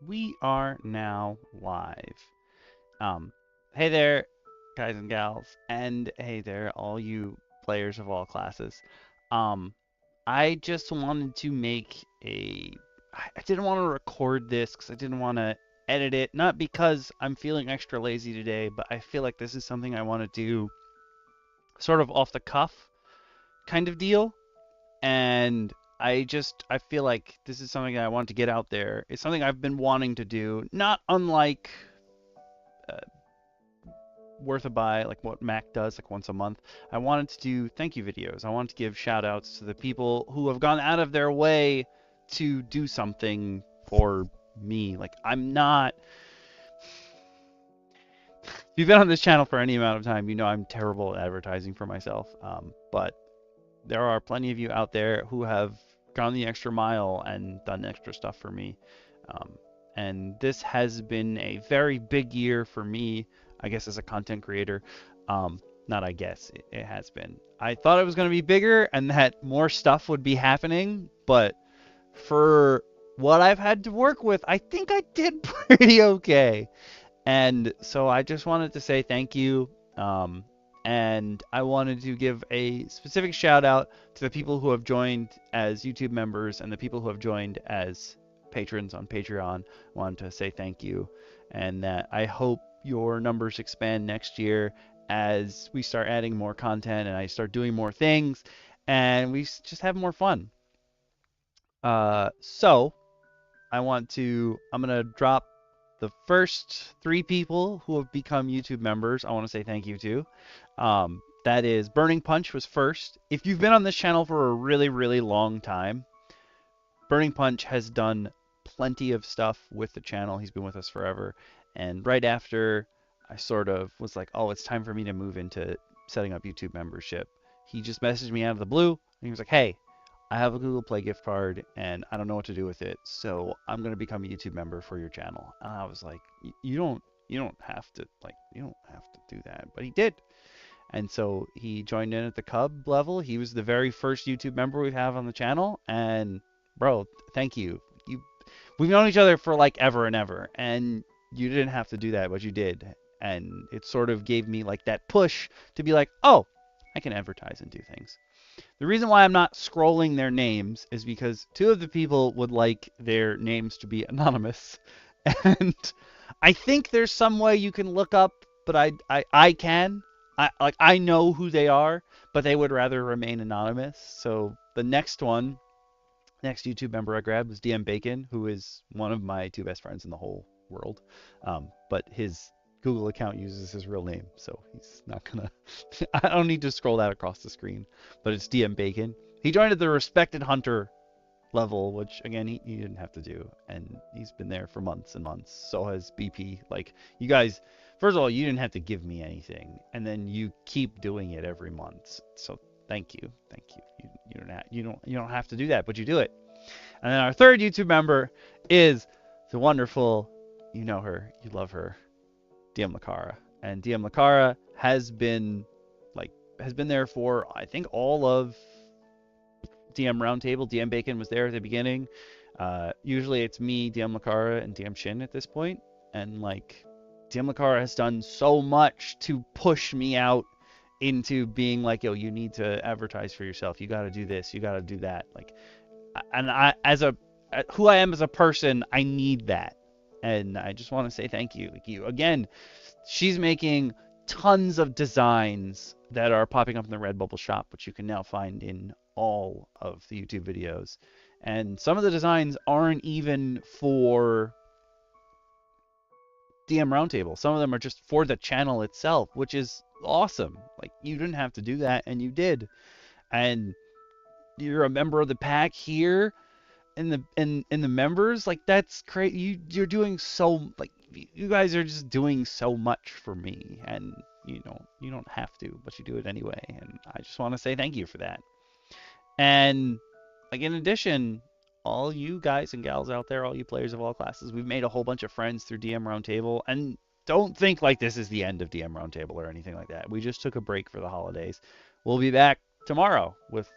We are now live. Um, hey there, guys and gals, and hey there, all you players of all classes. Um, I just wanted to make a. I didn't want to record this because I didn't want to edit it. Not because I'm feeling extra lazy today, but I feel like this is something I want to do sort of off the cuff kind of deal. And I feel like this is something that I want to get out there. It's something I've been wanting to do, not unlike uh, Worth a Buy, like what Mac does, like once a month. I wanted to do thank you videos. I wanted to give shout outs to the people who have gone out of their way to do something for me. Like, I'm not. If you've been on this channel for any amount of time, you know I'm terrible at advertising for myself. But there are plenty of you out there who have gone the extra mile and done extra stuff for me. Um, and this has been a very big year for me, I guess, as a content creator. Not I guess, it has been. I thought it was going to be bigger and that more stuff would be happening, but for what I've had to work with, I think I did pretty okay. And so I just wanted to say thank you. And I wanted to give a specific shout out to the people who have joined as YouTube members and the people who have joined as patrons on Patreon. I wanted to say thank you, and that I hope your numbers expand next year as we start adding more content and I start doing more things and we just have more fun. So I'm gonna drop the first three people who have become YouTube members. I want to say thank you to. That is Burning Punch was first. If you've been on this channel for a really, really long time, Burning Punch has done plenty of stuff with the channel. He's been with us forever. And right after I sort of was like, oh, it's time for me to move into setting up YouTube membership, he just messaged me out of the blue and he was like, hey, I have a Google Play gift card and I don't know what to do with it, so I'm gonna become a YouTube member for your channel. And I was like, you don't have to do that, but he did. And so he joined in at the Cub level. He was the very first YouTube member we have on the channel, and bro, thank you. We've known each other for like ever and ever, and you didn't have to do that, but you did. And it sort of gave me like that push to be like, oh, I can advertise and do things. The reason why I'm not scrolling their names is because two of the people would like their names to be anonymous. And I think there's some way you can look up, but I can. I know who they are, but they would rather remain anonymous. So the next YouTube member I grabbed was DM Bacon, who is one of my two best friends in the whole world. But his Google account uses his real name, so he's not gonna. I don't need to scroll that across the screen, but it's DM Bacon. He joined at the Respected Hunter level, which again he didn't have to do, and he's been there for months and months. So has BP. Like, you guys, first of all, you didn't have to give me anything, and then you keep doing it every month. So thank you, thank you. You don't have to do that, but you do it. And then our third YouTube member is the wonderful, you know her, you love her, DM Lakara. And DM Lakara has been there for I think all of DM Roundtable. DM Bacon was there at the beginning. Usually it's me, DM Lakara, and DM Shin at this point. And like, DM Lakara has done so much to push me out into being like, yo, you need to advertise for yourself. You got to do this. You got to do that. Like, and I, as a who I am as a person, I need that. And I just want to say thank you. Like, you again, she's making tons of designs that are popping up in the Redbubble shop, which you can now find in all of the YouTube videos. And some of the designs aren't even for DM Roundtable. Some of them are just for the channel itself, which is awesome. Like, you didn't have to do that, and you did. And you're a member of the pack here in the members. Like, that's great. You're doing so, like, you guys are just doing so much for me, and you don't have to, but you do it anyway, and I just want to say thank you for that. And like, in addition, all you guys and gals out there, all you players of all classes, we've made a whole bunch of friends through DM Roundtable, and don't think like this is the end of DM Roundtable or anything like that. We just took a break for the holidays. We'll be back tomorrow with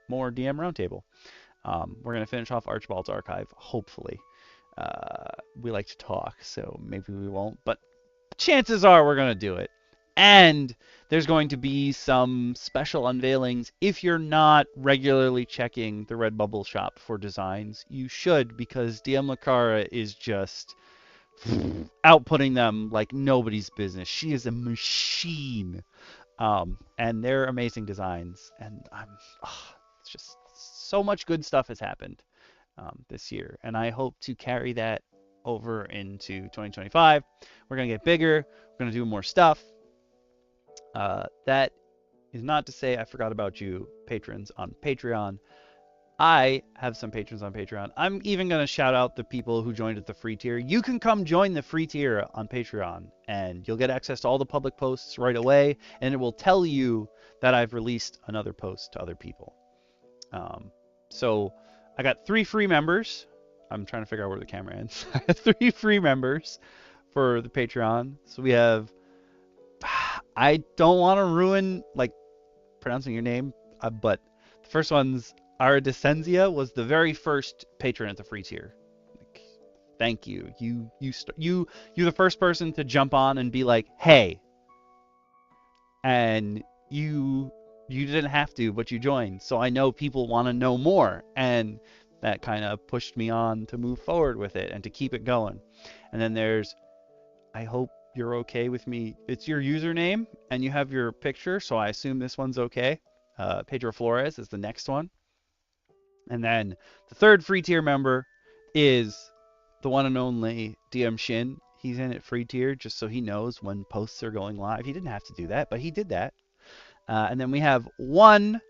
more DM Roundtable. We're going to finish off Archibald's Archive, hopefully. We like to talk, so maybe we won't, but chances are we're going to do it. And there's going to be some special unveilings. If you're not regularly checking the Redbubble shop for designs, you should, because DM Lakara is just outputting them like nobody's business. She is a machine. And they're amazing designs. And it's just so much good stuff has happened this year. And I hope to carry that over into 2025. We're going to get bigger. We're going to do more stuff. That is not to say I forgot about you, patrons on Patreon. I have some patrons on Patreon. I'm even going to shout out the people who joined at the free tier. You can come join the free tier on Patreon, and you'll get access to all the public posts right away, and it will tell you that I've released another post to other people. So I got 3 free members. I'm trying to figure out where the camera ends. I have 3 free members for the Patreon. So we have, I don't want to ruin like pronouncing your name, but the first one's Ara Descenzia was the very first patron at the free tier. Like, thank you. You're the first person to jump on and be like, hey, and you didn't have to, but you joined. So I know people want to know more, and that kind of pushed me on to move forward with it and to keep it going. And then there's, I hope you're okay with me. It's your username and you have your picture, so I assume this one's okay. Pedro Flores is the next one. And then the third free tier member is the one and only DM Shin. He's in at free tier just so he knows when posts are going live. He didn't have to do that, but he did that. And then we have one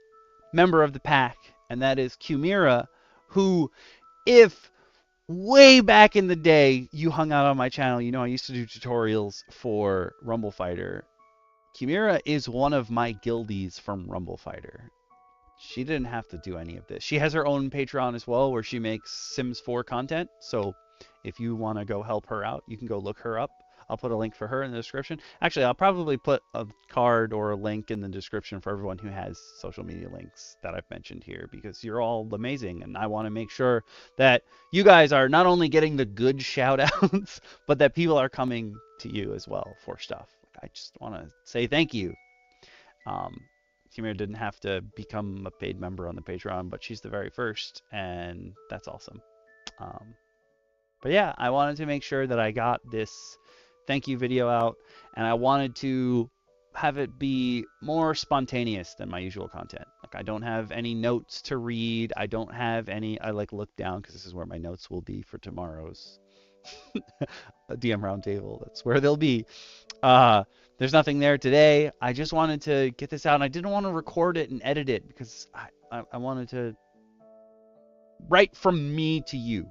member of the pack, and that is Kumira, who, if way back in the day you hung out on my channel, you know I used to do tutorials for Rumble Fighter. Kumira is one of my guildies from Rumble Fighter. She didn't have to do any of this. She has her own Patreon as well where she makes Sims 4 content. So if you want to go help her out, you can go look her up. I'll put a link for her in the description. Actually, I'll probably put a card or a link in the description for everyone who has social media links that I've mentioned here, because you're all amazing. And I want to make sure that you guys are not only getting the good shout outs, but that people are coming to you as well for stuff. I just want to say thank you. Kimira didn't have to become a paid member on the Patreon, but she's the very first, and that's awesome. But yeah, I wanted to make sure that I got this thank you video out, and I wanted to have it be more spontaneous than my usual content. Like, I don't have any notes to read. I don't have any, I like look down because this is where my notes will be for tomorrow's DM roundtable. That's where they'll be. There's nothing there today. I just wanted to get this out, and I didn't want to record it and edit it because I wanted to write from me to you.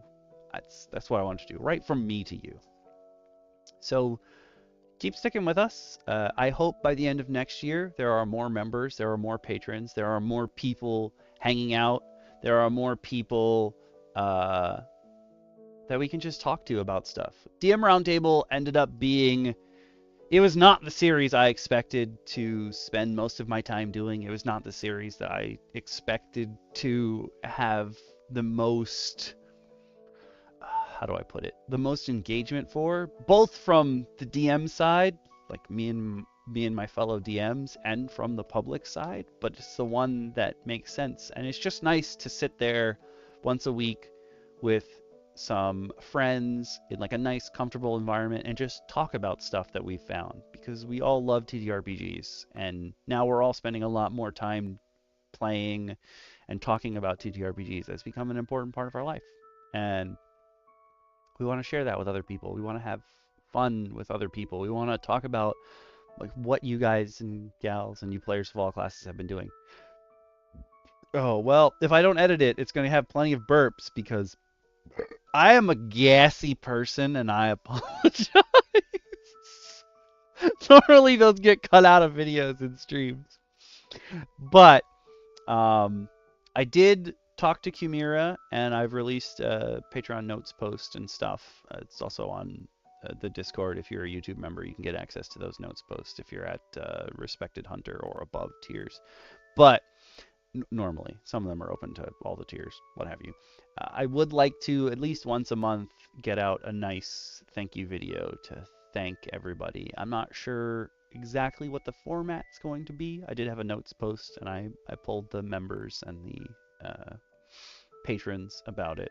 That's what I wanted to do. Write from me to you. So keep sticking with us. I hope by the end of next year there are more members, there are more patrons, there are more people hanging out, there are more people that we can just talk to about stuff. DM Roundtable ended up being, it was not the series I expected to spend most of my time doing. It was not the series that I expected to have the most, how do I put it, the most engagement for, both from the DM side, like me and my fellow DMs, and from the public side, but it's the one that makes sense. And it's just nice to sit there once a week with some friends in like a nice comfortable environment and just talk about stuff that we've found, because we all love TTRPGs, and now we're all spending a lot more time playing and talking about TTRPGs. It's become an important part of our life, and we want to share that with other people. We want to have fun with other people. We want to talk about like what you guys and gals and you players of all classes have been doing. Oh, well, if I don't edit it, it's going to have plenty of burps because I am a gassy person, and I apologize. Normally those get cut out of videos and streams. But I did talk to Kumira, and I've released a Patreon notes post and stuff. It's also on the Discord. If you're a YouTube member, you can get access to those notes posts if you're at Respected Hunter or above tiers. But normally. Some of them are open to all the tiers, what have you. I would like to at least once a month get out a nice thank you video to thank everybody. I'm not sure exactly what the format's going to be. I did have a notes post and I pulled the members and the patrons about it.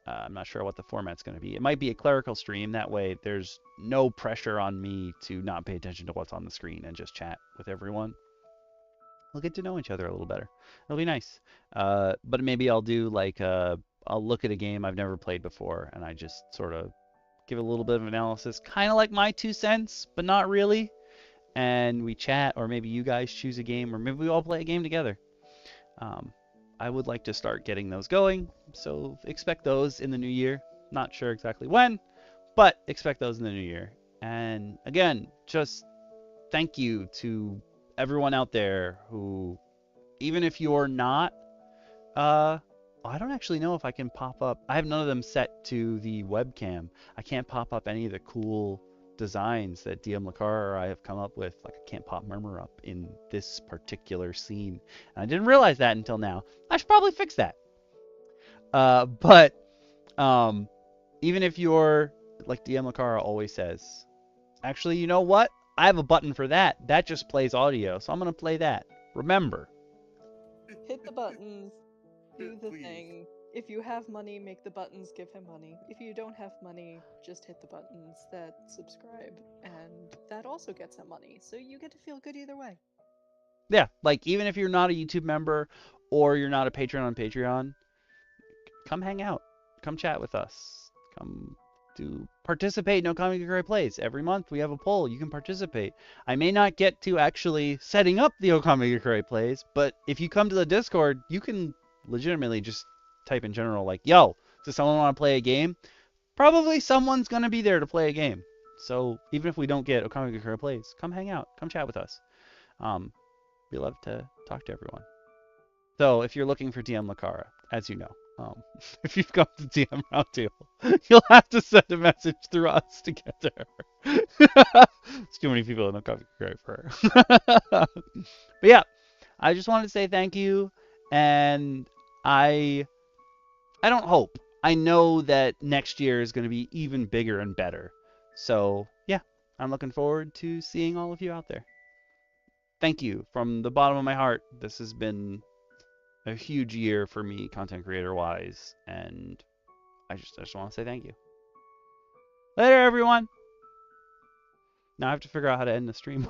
I'm not sure what the format's going to be. It might be a clerical stream. That way there's no pressure on me to not pay attention to what's on the screen and just chat with everyone. We'll get to know each other a little better. It'll be nice. But maybe I'll do like I'll look at a game I've never played before and I just sort of give a little bit of analysis, kind of like my 2 cents, but not really. And we chat, or maybe you guys choose a game, or maybe we all play a game together. Um, I would like to start getting those going, so expect those in the new year. Not sure exactly when, but expect those in the new year. And again, just thank you to everyone out there who, even if you're not, I don't actually know if I can pop up. I have none of them set to the webcam. I can't pop up any of the cool designs that DM Lacar or I have come up with. Like I can't pop Murmur up in this particular scene. And I didn't realize that until now. I should probably fix that. But even if you're, like DM Lacara always says, actually, you know what? I have a button for that. That just plays audio, so I'm going to play that. Remember. Hit the buttons, do the Please. thing. If you have money, make the buttons give him money. If you don't have money, just hit the buttons that subscribe, and that also gets him money. So you get to feel good either way. Yeah, like even if you're not a YouTube member or you're not a patron on Patreon, come hang out. Come chat with us. Come participate in Okami Gakure Plays. Every month we have a poll. You can participate. I may not get to actually setting up the Okami Gakure Plays, but if you come to the Discord, you can legitimately just type in general like, yo, does someone want to play a game? Probably someone's going to be there to play a game. So even if we don't get Okami Gakure Plays, come hang out. Come chat with us. We love to talk to everyone. So if you're looking for DM Lakara, as you know, if you've come to DM Roundtable, you'll have to send a message through us to get to her. It's too many people in the coffee crate for her. But yeah, I just wanted to say thank you, and I don't hope. I know that next year is going to be even bigger and better. So yeah, I'm looking forward to seeing all of you out there. Thank you from the bottom of my heart. This has been a huge year for me, content creator wise, and I just want to say thank you. Later, everyone. Now I have to figure out how to end the stream.